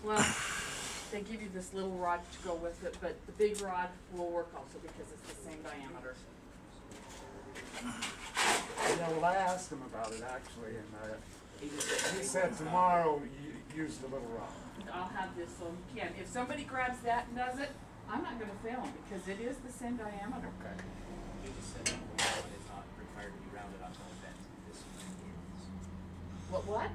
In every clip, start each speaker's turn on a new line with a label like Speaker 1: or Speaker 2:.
Speaker 1: Well, they give you this little rod to go with it, but the big rod will work also because it's the same diameter.
Speaker 2: Yeah, well, I asked him about it actually, and he said tomorrow you use the little rod.
Speaker 1: I'll have this so you can. If somebody grabs that and does it, I'm not gonna fail them because it is the same diameter.
Speaker 2: Okay.
Speaker 3: You just said that it's not required to be rounded off the event. This
Speaker 1: What?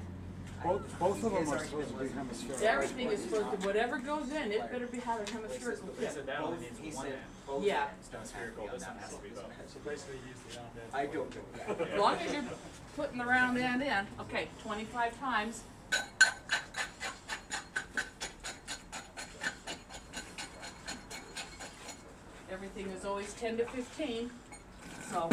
Speaker 2: Both of them are supposed to be hemispherical.
Speaker 1: Everything is supposed to, whatever goes in, it better be having hemispherical
Speaker 3: He
Speaker 1: tip.
Speaker 3: said that only needs one end.
Speaker 1: Yeah.
Speaker 3: It's not spherical, this one has to be both.
Speaker 4: So basically use the round end.
Speaker 3: I don't know that.
Speaker 1: As long as you're putting the round end in. Okay, 25 times. Everything is always 10 to 15, so.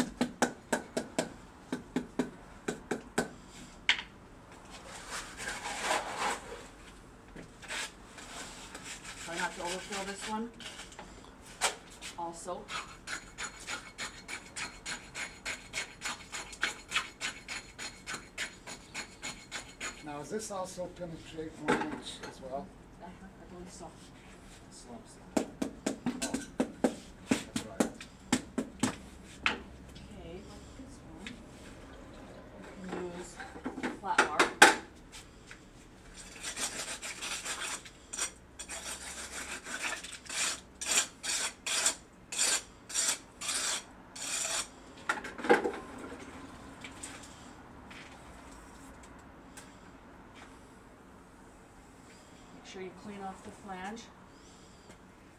Speaker 1: Try not to overfill this one. Also.
Speaker 2: Now, is this also penetrate 1 inch as well?
Speaker 1: I believe so.
Speaker 3: Slumps.
Speaker 2: That's right.
Speaker 1: Okay, like this one. We can use flat mark. Make sure you clean off the flange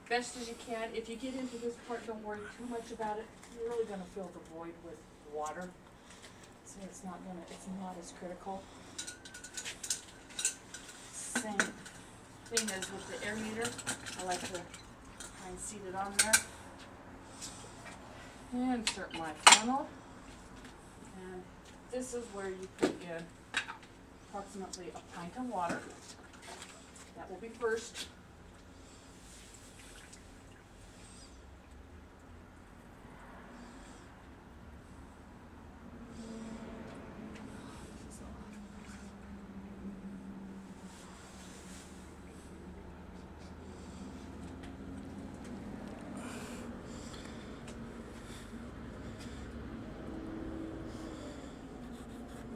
Speaker 1: best as you can. If you get into this part, don't worry too much about it. You're really gonna fill the void with water, so it's not as critical. Same thing as with the air meter. I like to try and seat it on there. Insert my funnel, and this is where you put in approximately a pint of water. That will be first.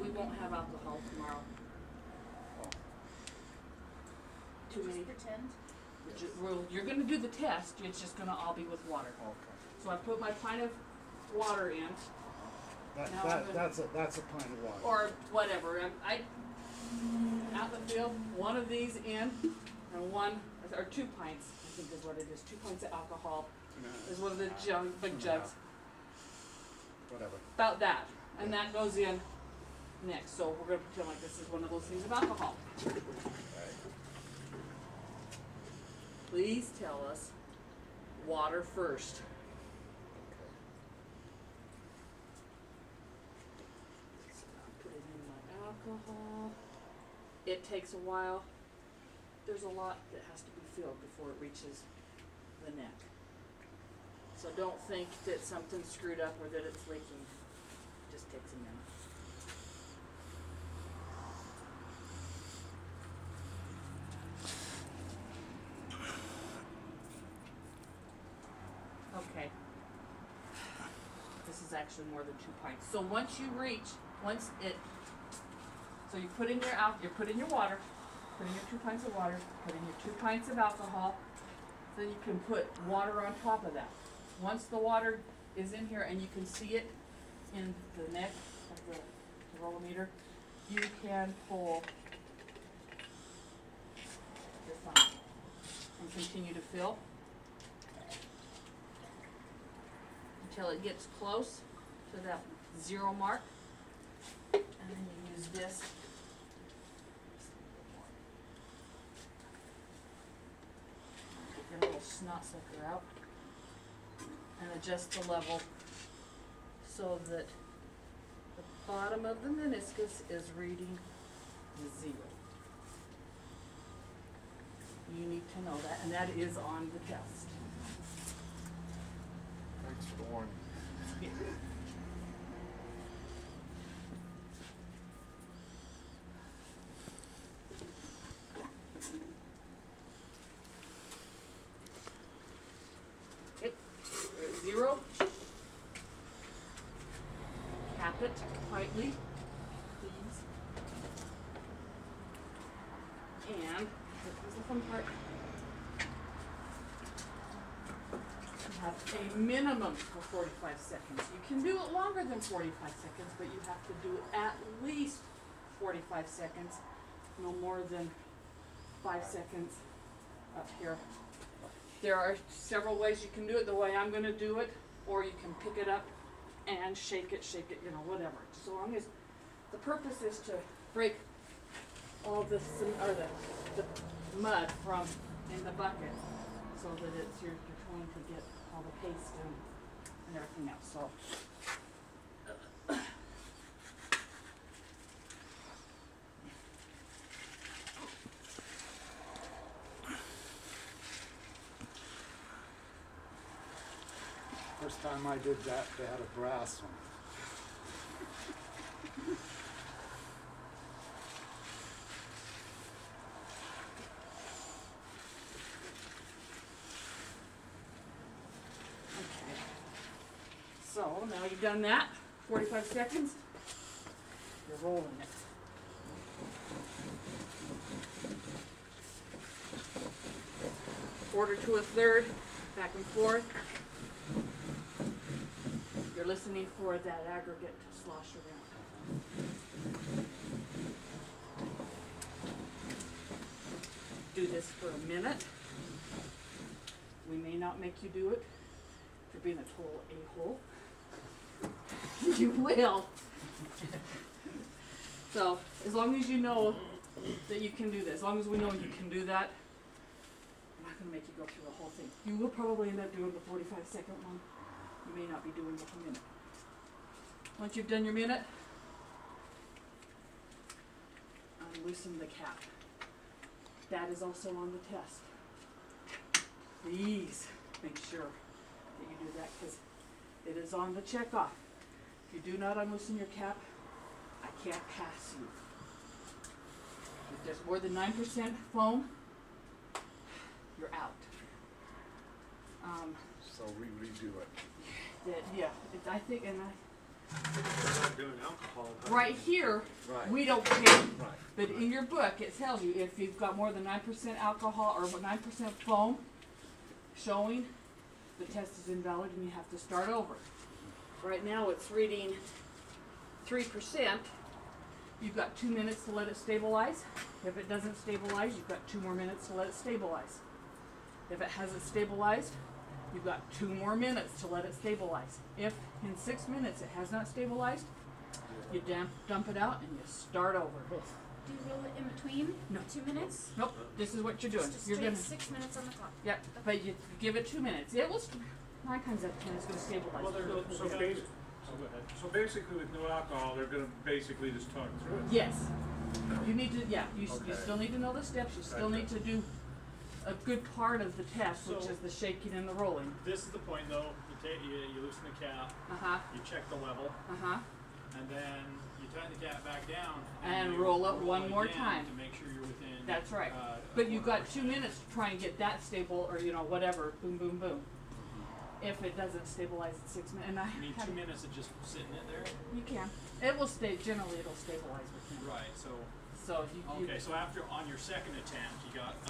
Speaker 1: We won't have alcohol tomorrow. Too many.
Speaker 5: Pretend.
Speaker 1: You're gonna do the test, it's just gonna all be with water.
Speaker 2: Okay.
Speaker 1: So I put my pint of water in, Now I'm gonna-
Speaker 2: That's a pint of water.
Speaker 1: or whatever, I out in the field, one of these in, and one, or 2 pints, I think is what it is, 2 pints of alcohol, is one of the big jugs,
Speaker 2: Whatever.
Speaker 1: about that, and that goes in next, so we're gonna pretend like this is one of those things of alcohol. Please tell us water first. So I put it in my alcohol. It takes a while. There's a lot that has to be filled before it reaches the neck. So don't think that something's screwed up or that it's leaking. It just takes a minute. Okay. This is actually more than 2 pints. So once you put in your water, put in your 2 pints of water, put in your 2 pints of alcohol, then you can put water on top of that. Once the water is in here and you can see it in the neck of the Rolometer, you can pull your funnel and continue to fill until it gets close to that 0 mark, and then you use this. Get your little snot sucker out and adjust the level so that the bottom of the meniscus is reading 0. You need to know that, and that is on the test.
Speaker 2: Thanks for the warning.
Speaker 1: 0. Cap it tightly, please. And this is the fun part. You have a minimum of 45 seconds. You can do it longer than 45 seconds, but you have to do it at least 45 seconds, no more than 5 seconds up here. There are several ways you can do it. The way I'm going to do it, or you can pick it up and shake it, you know, whatever. So long as the purpose is to break all the mud from in the bucket, so that it's you're trying to get all the paste and everything else. So.
Speaker 2: First time I did that, they had a brass one.
Speaker 1: Okay. So now you've done that, 45 seconds, you're rolling it. Quarter to a third, back and forth. You're listening for that aggregate to slosh around. Do this for a minute. We may not make you do it for being a total a-hole. You will. So, as long as you know that you can do this, as long as we know you can do that, I'm not going to make you go through the whole thing. You will probably end up doing the 45-second one. You may not be doing the whole minute. Once you've done your minute, unloosen the cap. That is also on the test. Please make sure that you do that, because it is on the checkoff. If you do not unloosen your cap, I can't pass you. If there's more than 9% foam, you're out.
Speaker 2: So we redo it.
Speaker 1: Yeah, I think, and
Speaker 4: We're not doing alcohol.
Speaker 1: right here,
Speaker 2: Right.
Speaker 1: we don't care.
Speaker 2: Right.
Speaker 1: But in your book, it tells you if you've got more than 9% alcohol or 9% foam showing, the test is invalid and you have to start over. Right now it's reading 3%. You've got 2 minutes to let it stabilize. If it doesn't stabilize, you've got 2 more minutes to let it stabilize. If it hasn't stabilized, you've got 2 more minutes to let it stabilize. If in 6 minutes it has not stabilized, you dump it out and you start over.
Speaker 5: Do you roll it in between?
Speaker 1: No.
Speaker 5: 2 minutes?
Speaker 1: Nope, this is what you're doing.
Speaker 5: Just
Speaker 1: You're
Speaker 5: straight
Speaker 1: gonna,
Speaker 5: 6 minutes on the clock.
Speaker 1: yep, but you give it 2 minutes. It will, 9 times out of 10 it's gonna stabilize.
Speaker 4: Well, so basically with no alcohol, they're gonna basically just tug through it.
Speaker 1: Yes. You need to, yeah, you
Speaker 4: Okay.
Speaker 1: still need to know the steps. You still
Speaker 4: Gotcha.
Speaker 1: need to do a good part of the test, which
Speaker 6: So-
Speaker 1: is the shaking and the rolling.
Speaker 6: This is the point though, you loosen the cap,
Speaker 1: Uh-huh,
Speaker 6: you check the level,
Speaker 1: uh-huh.
Speaker 6: and then you tighten the cap back down.
Speaker 1: And
Speaker 6: you
Speaker 1: roll it one more
Speaker 6: again
Speaker 1: time.
Speaker 6: To make sure you're within.
Speaker 1: That's right.
Speaker 6: a
Speaker 1: But you've got 2
Speaker 6: quarter
Speaker 1: minutes to try and get that stable, or, you know, whatever, boom, boom, boom. If it doesn't stabilize at 6 minutes, and I
Speaker 6: percent. I mean,
Speaker 1: had
Speaker 6: 2 minutes of just sitting it there.
Speaker 1: you can. It will generally it'll stabilize with him.
Speaker 6: Right. So
Speaker 1: So you
Speaker 6: okay. So after on your second attempt, you got